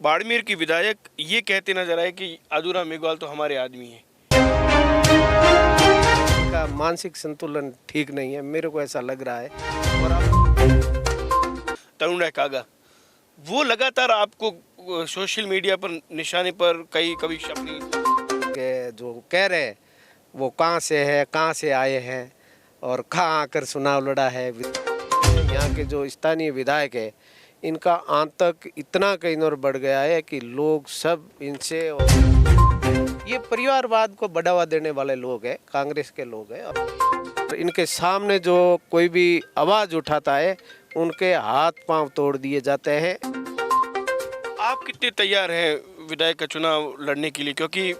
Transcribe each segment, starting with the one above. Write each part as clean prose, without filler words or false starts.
बाड़मेर की विधायक ये कहते नजर आए कि आदुराम मेघवाल तो हमारे आदमी हैं। का मानसिक संतुलन ठीक नहीं है, मेरे को ऐसा लग रहा है। और अब तरुण राय कागा वो लगातार आपको सोशल मीडिया पर निशाने पर कभी अपनी के जो कह रहे हैं वो कहाँ से है, कहाँ से आए हैं और कहाँ आकर चुनाव लड़ा है। यहाँ के जो स्थानीय विधायक है इनका आतंक इतना कहीं और बढ़ गया है कि लोग सब इनसे ये परिवारवाद को बढ़ावा देने वाले लोग हैं, कांग्रेस के लोग हैं। और इनके सामने जो कोई भी आवाज़ उठाता है उनके हाथ पांव तोड़ दिए जाते हैं। आप कितने तैयार हैं विधायक का चुनाव लड़ने के लिए? क्योंकि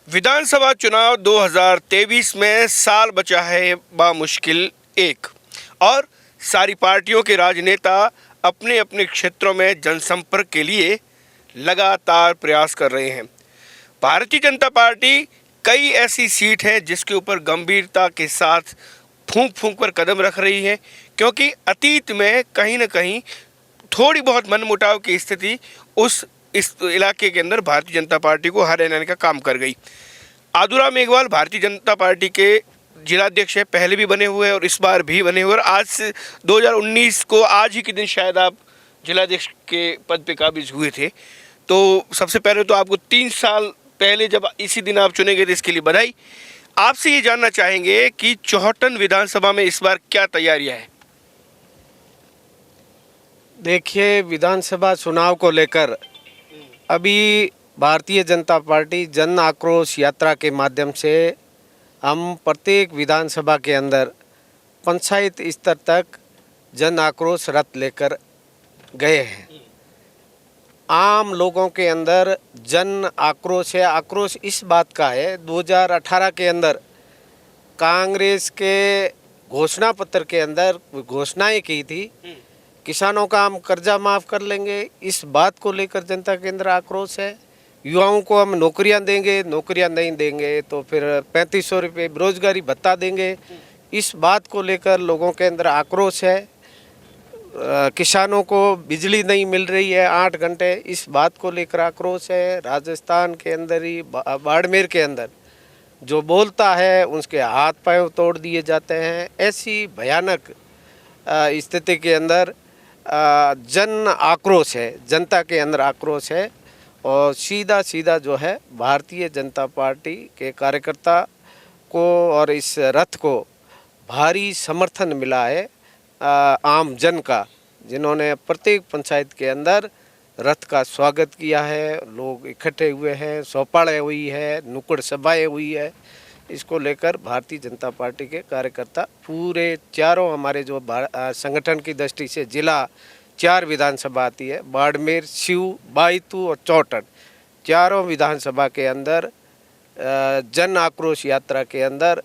विधानसभा चुनाव 2023 में साल बचा है बामुश्किल एक, और सारी पार्टियों के राजनेता अपने अपने क्षेत्रों में जनसंपर्क के लिए लगातार प्रयास कर रहे हैं। भारतीय जनता पार्टी कई ऐसी सीट हैं जिसके ऊपर गंभीरता के साथ फूंक फूंक कर कदम रख रही है, क्योंकि अतीत में कहीं न कहीं थोड़ी बहुत मनमुटाव की स्थिति इस इलाके के अंदर भारतीय जनता पार्टी को हराने का काम कर गई। आदुराम मेघवाल भारतीय जनता पार्टी के जिलाध्यक्ष है, पहले भी बने हुए हैं और इस बार भी बने हुए, और आज से 2019 को आज ही के दिन शायद आप जिलाध्यक्ष के पद पे काबिज हुए थे। तो सबसे पहले तो आपको 3 साल पहले जब इसी दिन आप चुने गए थे, इसके लिए बधाई। आपसे ये जानना चाहेंगे कि चौहटन विधानसभा में इस बार क्या तैयारियां हैं? देखिए, विधानसभा चुनाव को लेकर अभी भारतीय जनता पार्टी जन आक्रोश यात्रा के माध्यम से हम प्रत्येक विधानसभा के अंदर पंचायत स्तर तक जन आक्रोश रथ लेकर गए हैं। आम लोगों के अंदर जन आक्रोश है। आक्रोश इस बात का है, 2018 के अंदर कांग्रेस के घोषणा पत्र के अंदर घोषणाएं की थी, किसानों का हम कर्जा माफ़ कर लेंगे, इस बात को लेकर जनता के अंदर आक्रोश है। युवाओं को हम नौकरियां देंगे, नौकरियां नहीं देंगे तो फिर 3500 रुपये बेरोजगारी भत्ता देंगे, इस बात को लेकर लोगों के अंदर आक्रोश है। किसानों को बिजली नहीं मिल रही है 8 घंटे, इस बात को लेकर आक्रोश है। राजस्थान के अंदर ही बाड़मेर के अंदर जो बोलता है उसके हाथ पांव तोड़ दिए जाते हैं। ऐसी भयानक स्थिति के अंदर जन आक्रोश है, जनता के अंदर आक्रोश है, और सीधा जो है भारतीय जनता पार्टी के कार्यकर्ता को और इस रथ को भारी समर्थन मिला है आम जन का, जिन्होंने प्रत्येक पंचायत के अंदर रथ का स्वागत किया है। लोग इकट्ठे हुए हैं, चौपालें हुई है, नुक्कड़ सभाएं हुई है। इसको लेकर भारतीय जनता पार्टी के कार्यकर्ता पूरे चारों हमारे जो संगठन की दृष्टि से जिला 4 विधानसभा आती है, बाड़मेर, सीऊ, बायतू और चौहटन, चारों विधानसभा के अंदर जन आक्रोश यात्रा के अंदर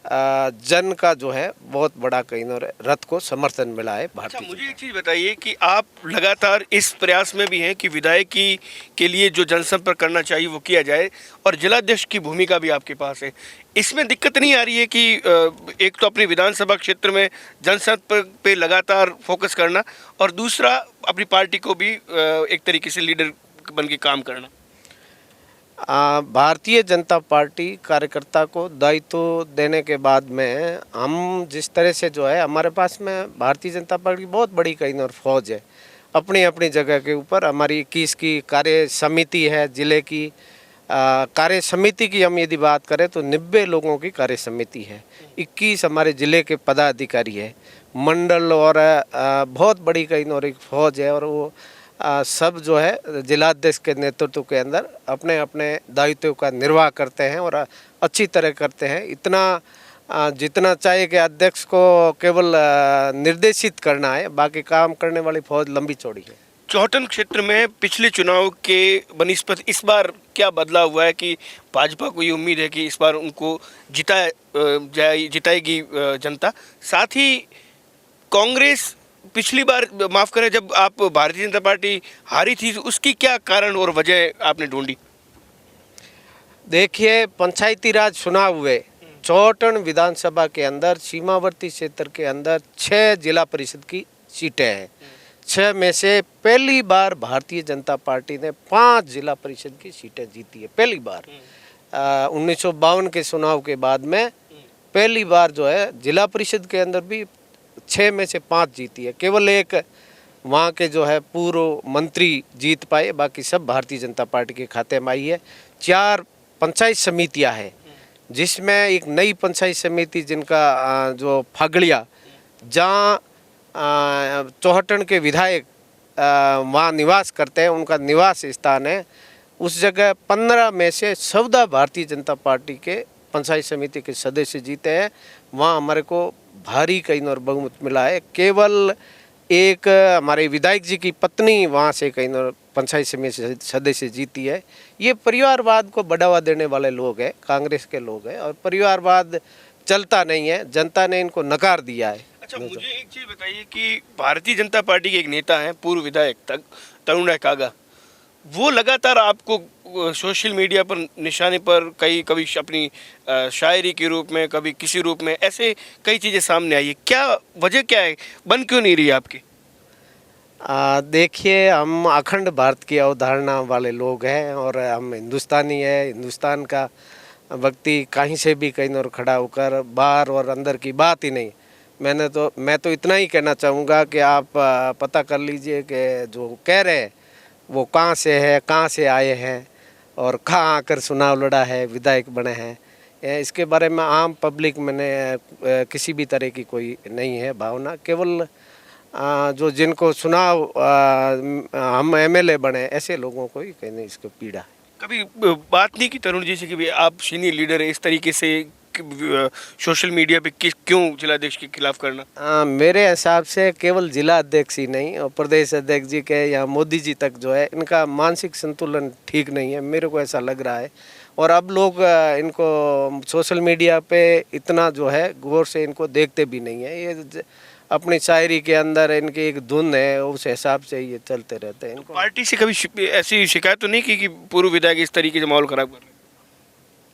जन का जो है बहुत बड़ा कहीं रथ को समर्थन मिला है। भारतीय मुझे एक चीज़ बताइए कि आप लगातार इस प्रयास में भी हैं कि विधायकी के लिए जो जनसंपर्क करना चाहिए वो किया जाए, और जिलाध्यक्ष की भूमिका भी आपके पास है। इसमें दिक्कत नहीं आ रही है कि एक तो अपनी विधानसभा क्षेत्र में जनसंपर्क पे लगातार फोकस करना, और दूसरा अपनी पार्टी को भी एक तरीके से लीडर बन के काम करना? भारतीय जनता पार्टी कार्यकर्ता को दायित्व देने के बाद में हम जिस तरह से जो है, हमारे पास में भारतीय जनता पार्टी की बहुत बड़ी कहीं और फौज है अपनी अपनी जगह के ऊपर। हमारी 21 की कार्य समिति है, जिले की कार्य समिति की हम यदि बात करें तो 90 लोगों की कार्य समिति है, 21 हमारे ज़िले के पदाधिकारी है, मंडल और बहुत बड़ी कहीं और एक फौज है, और वो सब जो है जिलाध्यक्ष के नेतृत्व के अंदर अपने अपने दायित्व का निर्वाह करते हैं और अच्छी तरह करते हैं। इतना जितना चाहिए कि अध्यक्ष को केवल निर्देशित करना है, बाकी काम करने वाली फौज लंबी चौड़ी है। चौहटन क्षेत्र में पिछले चुनाव के बनिस्पत इस बार क्या बदलाव हुआ है कि भाजपा को ये उम्मीद है कि इस बार उनको जिताएगी जनता? साथ ही कांग्रेस पिछली बार, माफ़ करें, जब आप भारतीय जनता पार्टी हारी थी तो उसकी क्या कारण और वजह आपने ढूंढी? देखिए, पंचायती राज चुनाव हुए चौटन विधानसभा के अंदर सीमावर्ती क्षेत्र के अंदर 6 जिला परिषद की सीटें हैं। 6 में से पहली बार भारतीय जनता पार्टी ने 5 जिला परिषद की सीटें जीती है, पहली बार। 1952 के चुनाव के बाद में पहली बार जो है जिला परिषद के अंदर भी 6 में से 5 जीती है। केवल एक वहाँ के जो है पूर्व मंत्री जीत पाए, बाकी सब भारतीय जनता पार्टी के खाते में आई है। 4 पंचायत समितियाँ हैं, जिसमें एक नई पंचायत समिति जिनका जो फागड़िया, जहाँ चौहटन के विधायक वहाँ निवास करते हैं, उनका निवास स्थान है, उस जगह 15 में से 14 भारतीय जनता पार्टी के पंचायत समिति के सदस्य जीते हैं। वहाँ हमारे को भारी कई और बहुमत मिला है। केवल एक हमारे विधायक जी की पत्नी वहाँ से कई और पंचायत समिति सदस्य जीती है। ये परिवारवाद को बढ़ावा देने वाले लोग हैं, कांग्रेस के लोग हैं, और परिवारवाद चलता नहीं है, जनता ने इनको नकार दिया है। अच्छा, मुझे एक चीज़ बताइए कि भारतीय जनता पार्टी के एक नेता हैं, पूर्व विधायक तक तरुण राय कागा, वो लगातार आपको सोशल मीडिया पर निशाने पर कभी अपनी शायरी के रूप में, कभी किसी रूप में, ऐसे कई चीज़ें सामने आई है। क्या वजह क्या है, बन क्यों नहीं रही आपकी? देखिए, हम अखंड भारत की अवधारणा वाले लोग हैं और हम हिंदुस्तानी है। हिंदुस्तान का व्यक्ति कहीं से भी कहीं और खड़ा होकर बाहर और अंदर की बात ही नहीं। मैं तो इतना ही कहना चाहूँगा कि आप पता कर लीजिए कि जो कह रहे हैं वो कहाँ से है, कहाँ से आए हैं और कहाँ आकर चुनाव लड़ा है, विधायक बने हैं। इसके बारे में आम पब्लिक में किसी भी तरह की कोई नहीं है भावना। केवल जो जिनको चुनाव हम एमएलए बने, ऐसे लोगों को ही कहीं इसको पीड़ा है। कभी बात नहीं की तरुण जी से कि भाई आप सीनियर लीडर है, इस तरीके से सोशल मीडिया पे क्यों जिलाध्यक्ष के खिलाफ करना? मेरे हिसाब से केवल जिला अध्यक्ष ही नहीं और प्रदेश अध्यक्ष जी के या मोदी जी तक जो है, इनका मानसिक संतुलन ठीक नहीं है, मेरे को ऐसा लग रहा है। और अब लोग इनको सोशल मीडिया पे इतना जो है गौर से इनको देखते भी नहीं है। ये अपनी शायरी के अंदर इनकी एक धुन है, उस हिसाब से ये चलते रहते हैं। पार्टी से कभी ऐसी शिकायत तो नहीं की कि पूर्व विधायक इस तरीके से माहौल खराब कर रहे हैं?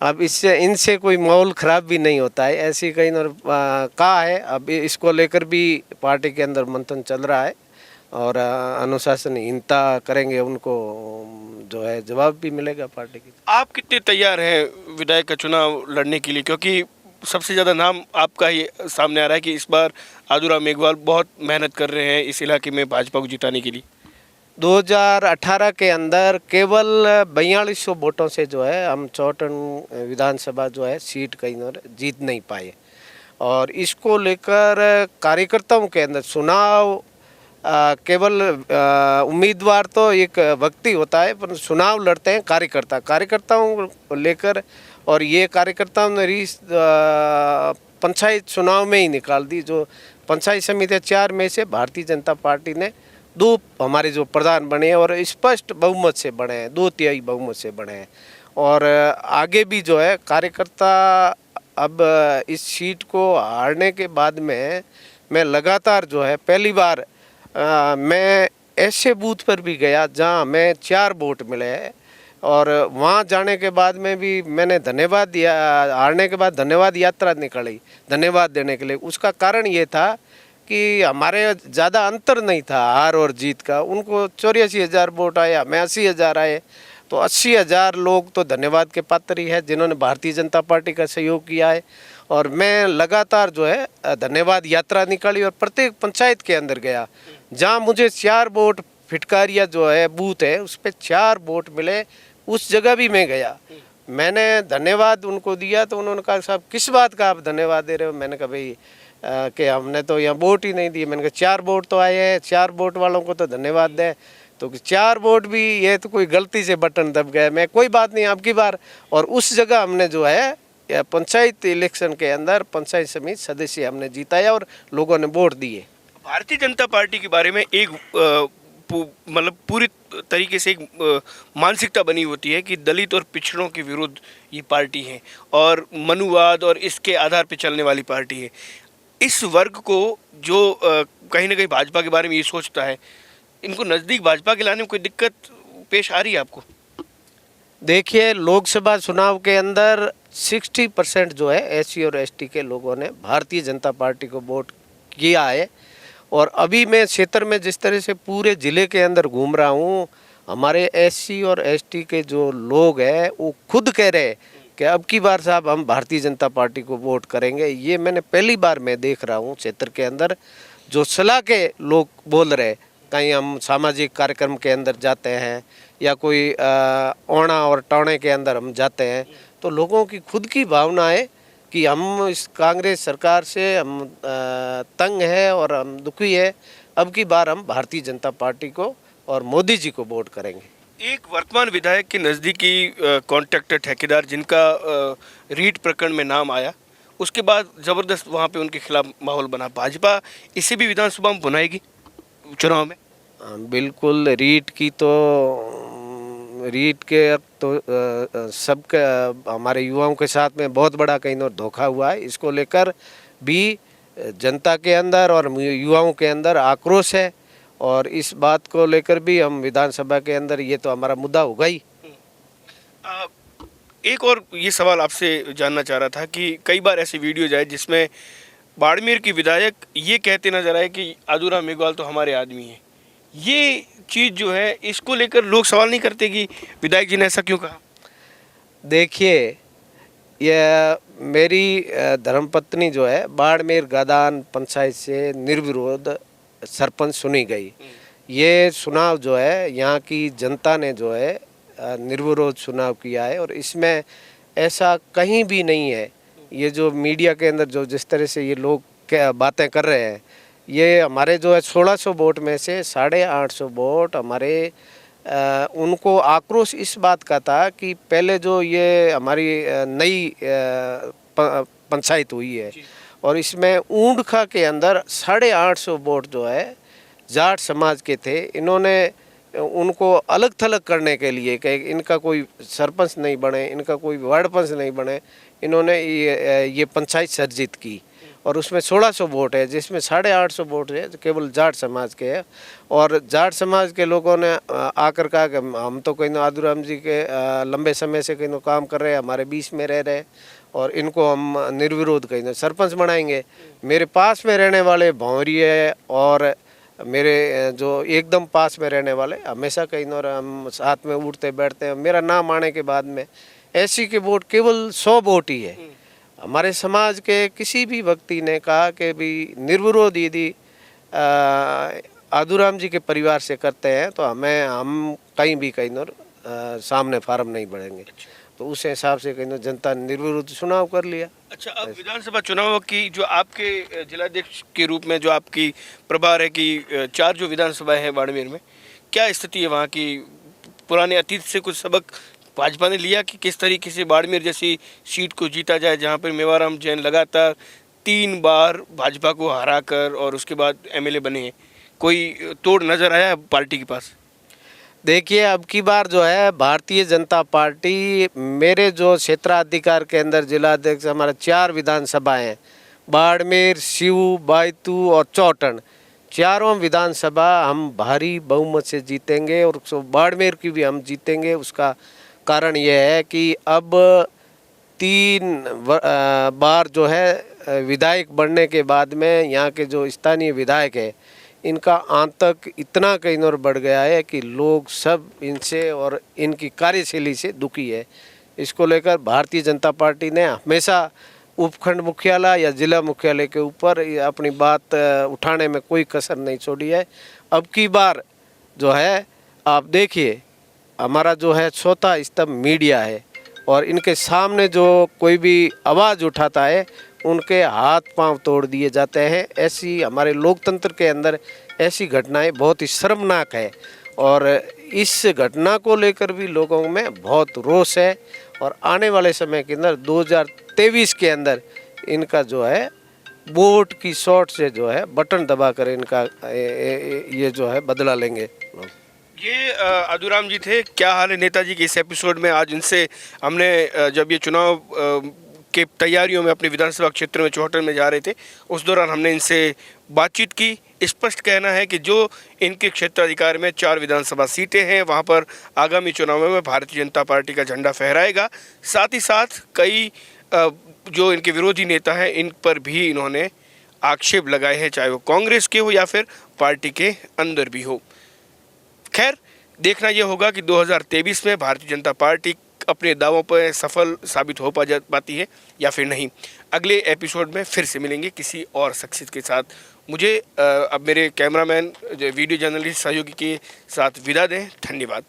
अब इससे इनसे कोई माहौल ख़राब भी नहीं होता है, ऐसी कहीं और कहा है। अब इसको लेकर भी पार्टी के अंदर मंथन चल रहा है और अनुशासनहीनता करेंगे उनको जो है जवाब भी मिलेगा पार्टी की। आप कितने तैयार हैं विधायक का चुनाव लड़ने के लिए? क्योंकि सबसे ज़्यादा नाम आपका ही सामने आ रहा है कि इस बार आदुराम मेघवाल बहुत मेहनत कर रहे हैं इस इलाके में भाजपा को जिताने के लिए। 2018 के अंदर केवल 4200 वोटों से जो है हम चौटन विधानसभा जो है सीट कहीं और जीत नहीं पाए। और इसको लेकर कार्यकर्ताओं के अंदर चुनाव केवल उम्मीदवार तो एक व्यक्ति होता है, पर चुनाव लड़ते हैं कार्यकर्ताओं को लेकर। और ये कार्यकर्ताओं ने पंचायत चुनाव में ही निकाल दी। जो पंचायत समिति 4 में से भारतीय जनता पार्टी ने 2 हमारे जो प्रधान बने हैं और स्पष्ट बहुमत से बने हैं, 2/3 बहुमत से बने हैं। और आगे भी जो है कार्यकर्ता अब इस सीट को हारने के बाद में मैं लगातार जो है पहली बार मैं ऐसे बूथ पर भी गया जहां हमें 4 वोट मिले हैं और वहां जाने के बाद में भी मैंने धन्यवाद दिया। हारने के बाद धन्यवाद यात्रा निकाली धन्यवाद देने के लिए। उसका कारण ये था कि हमारे ज़्यादा अंतर नहीं था हार और जीत का। उनको 84,000 वोट आए, हमें 80,000 आए, तो 80,000 लोग तो धन्यवाद के पात्र ही है जिन्होंने भारतीय जनता पार्टी का सहयोग किया है। और मैं लगातार जो है धन्यवाद यात्रा निकाली और प्रत्येक पंचायत के अंदर गया जहां मुझे 4 वोट फिटकारिया जो है बूथ है उस पर 4 वोट मिले, उस जगह भी मैं गया। मैंने धन्यवाद उनको दिया तो उन्होंने कहा साहब किस बात का आप धन्यवाद दे रहे हो? मैंने कहा भाई कि हमने तो यहाँ वोट ही नहीं दिए। मैंने कहा 4 वोट तो आए हैं, 4 वोट वालों को तो धन्यवाद दें। तो 4 वोट भी ये तो कोई गलती से बटन दब गया। मैं कोई बात नहीं आपकी बार। और उस जगह हमने जो है पंचायत इलेक्शन के अंदर पंचायत समिति सदस्य हमने जिताया और लोगों ने वोट दिए। भारतीय जनता पार्टी के बारे में एक मतलब पूरी तरीके से एक मानसिकता बनी होती है कि दलित और पिछड़ों के विरुद्ध ये पार्टी है और मनुवाद और इसके आधार पर चलने वाली पार्टी है। इस वर्ग को जो कहीं ना कहीं भाजपा के बारे में ये सोचता है, इनको नज़दीक भाजपा के लाने में कोई दिक्कत पेश आ रही है आपको? देखिए, लोकसभा चुनाव के अंदर 60% जो है एससी और एसटी के लोगों ने भारतीय जनता पार्टी को वोट किया है। और अभी मैं क्षेत्र में जिस तरह से पूरे ज़िले के अंदर घूम रहा हूँ, हमारे एससी और एसटी के जो लोग हैं वो खुद कह रहे हैं कि अब की बार साहब हम भारतीय जनता पार्टी को वोट करेंगे। ये मैंने पहली बार मैं देख रहा हूँ क्षेत्र के अंदर जो सलाह के लोग बोल रहे, कहीं हम सामाजिक कार्यक्रम के अंदर जाते हैं या कोई ओणा और टौणे के अंदर हम जाते हैं, तो लोगों की खुद की भावना है कि हम इस कांग्रेस सरकार से हम तंग है और हम दुखी है। अब की बार हम भारतीय जनता पार्टी को और मोदी जी को वोट करेंगे। एक वर्तमान विधायक के नज़दीकी कॉन्ट्रैक्टर ठेकेदार जिनका रीट प्रकरण में नाम आया, उसके बाद ज़बरदस्त वहाँ पे उनके खिलाफ माहौल बना। भाजपा इसे भी विधानसभा में बुनाएगी चुनाव में? बिल्कुल। रीट के तो सबके हमारे युवाओं के साथ में बहुत बड़ा कहीं और धोखा हुआ है। इसको लेकर भी जनता के अंदर और युवाओं के अंदर आक्रोश है और इस बात को लेकर भी हम विधानसभा के अंदर ये तो हमारा मुद्दा होगा ही। एक और ये सवाल आपसे जानना चाह रहा था कि कई बार ऐसे वीडियोज आए जिसमें बाड़मेर की विधायक ये कहते नजर आए कि आदूराम मेघवाल तो हमारे आदमी हैं। ये चीज़ जो है, इसको लेकर लोग सवाल नहीं करते कि विधायक जी ने ऐसा क्यों कहा? देखिए, यह मेरी धर्मपत्नी जो है बाड़मेर गादान पंचायत से निर्विरोध सरपंच चुनी गई। ये चुनाव जो है यहाँ की जनता ने जो है निर्विरोध चुनाव किया है और इसमें ऐसा कहीं भी नहीं है। ये जो मीडिया के अंदर जो जिस तरह से ये लोग क्या बातें कर रहे हैं, ये हमारे जो है 1600 वोट में से 850 वोट हमारे उनको आक्रोश इस बात का था कि पहले जो ये हमारी नई पंचायत हुई है और इसमें ऊंडखा के अंदर 850 वोट जो है जाट समाज के थे। इन्होंने उनको अलग थलग करने के लिए कि इनका कोई सरपंच नहीं बने, इनका कोई वार्ड पंच नहीं बने, इन्होंने ये पंचायत सर्जित की और उसमें 1600 वोट है जिसमें 850 वोट है केवल जाट समाज के है। और जाट समाज के लोगों ने आकर कहा कि हम तो कहीं आदूराम जी के लंबे समय से कहीं काम कर रहे हैं, हमारे बीच में रह रहे और इनको हम निर्विरोध कहीं सरपंच बनाएंगे। मेरे पास में रहने वाले भौरी है और मेरे जो एकदम पास में रहने वाले हमेशा कहीं और हम साथ में उठते बैठते हैं। मेरा नाम आने के बाद में एससी के वोट केवल 100 वोट ही है। हमारे समाज के किसी भी व्यक्ति ने कहा कि भी निर्विरोध यदि आदूराम जी के परिवार से करते हैं तो हम कहीं भी कहीं और सामने फार्म नहीं बढ़ेंगे। तो उस हिसाब से कहीं जनता ने निर्विरोध चुनाव कर लिया। अच्छा, अब विधानसभा चुनाव की जो आपके जिलाध्यक्ष के रूप में जो आपकी प्रभार है कि 4 जो विधानसभा है बाड़मेर में, क्या स्थिति है वहाँ की? पुराने अतीत से कुछ सबक भाजपा ने लिया कि किस तरीके से बाड़मेर जैसी सीट को जीता जाए जहाँ पर मेवाराम जैन लगातार 3 बार भाजपा को हराकर और उसके बाद एमएलए बने हैं? कोई तोड़ नज़र आया पार्टी के पास? देखिए, अब की बार जो है भारतीय जनता पार्टी मेरे जो क्षेत्राधिकार के अंदर जिलाध्यक्ष हमारा 4 विधानसभा हैं, बाड़मेर, सीऊ, बायतू और चौटन, चारों विधानसभा हम भारी बहुमत से जीतेंगे और बाड़मेर की भी हम जीतेंगे। उसका कारण यह है कि अब 3 बार जो है विधायक बनने के बाद में यहाँ के जो स्थानीय विधायक है इनका आतंक इतना कहीं और बढ़ गया है कि लोग सब इनसे और इनकी कार्यशैली से दुखी है। इसको लेकर भारतीय जनता पार्टी ने हमेशा उपखंड मुख्यालय या जिला मुख्यालय के ऊपर अपनी बात उठाने में कोई कसर नहीं छोड़ी है। अब की बार जो है आप देखिए, हमारा जो है चौथा स्तंभ मीडिया है और इनके सामने जो कोई भी आवाज़ उठाता है उनके हाथ पांव तोड़ दिए जाते हैं। ऐसी हमारे लोकतंत्र के अंदर ऐसी घटनाएं बहुत ही शर्मनाक है और इस घटना को लेकर भी लोगों में बहुत रोष है और आने वाले समय के अंदर 2023 के अंदर इनका जो है वोट की शॉट से जो है बटन दबाकर इनका ये जो है बदला लेंगे। ये आदूराम जी थे। क्या हाल है नेताजी के इस एपिसोड में आज इनसे हमने जब ये चुनाव के तैयारियों में अपने विधानसभा क्षेत्र में चौहटन में जा रहे थे उस दौरान हमने इनसे बातचीत की। स्पष्ट कहना है कि जो इनके क्षेत्राधिकार में 4 विधानसभा सीटें हैं, वहाँ पर आगामी चुनावों में भारतीय जनता पार्टी का झंडा फहराएगा। साथ ही साथ कई जो इनके विरोधी नेता हैं, इन पर भी इन्होंने आक्षेप लगाए हैं, चाहे वो कांग्रेस के हो या फिर पार्टी के अंदर भी हो। खैर, देखना यह होगा कि 2023 में भारतीय जनता पार्टी अपने दावों पर सफल साबित हो पाती है या फिर नहीं। अगले एपिसोड में फिर से मिलेंगे किसी और शख्सियत के साथ। मुझे अब मेरे कैमरामैन, वीडियो जर्नलिस्ट सहयोगी के साथ विदा दें। धन्यवाद।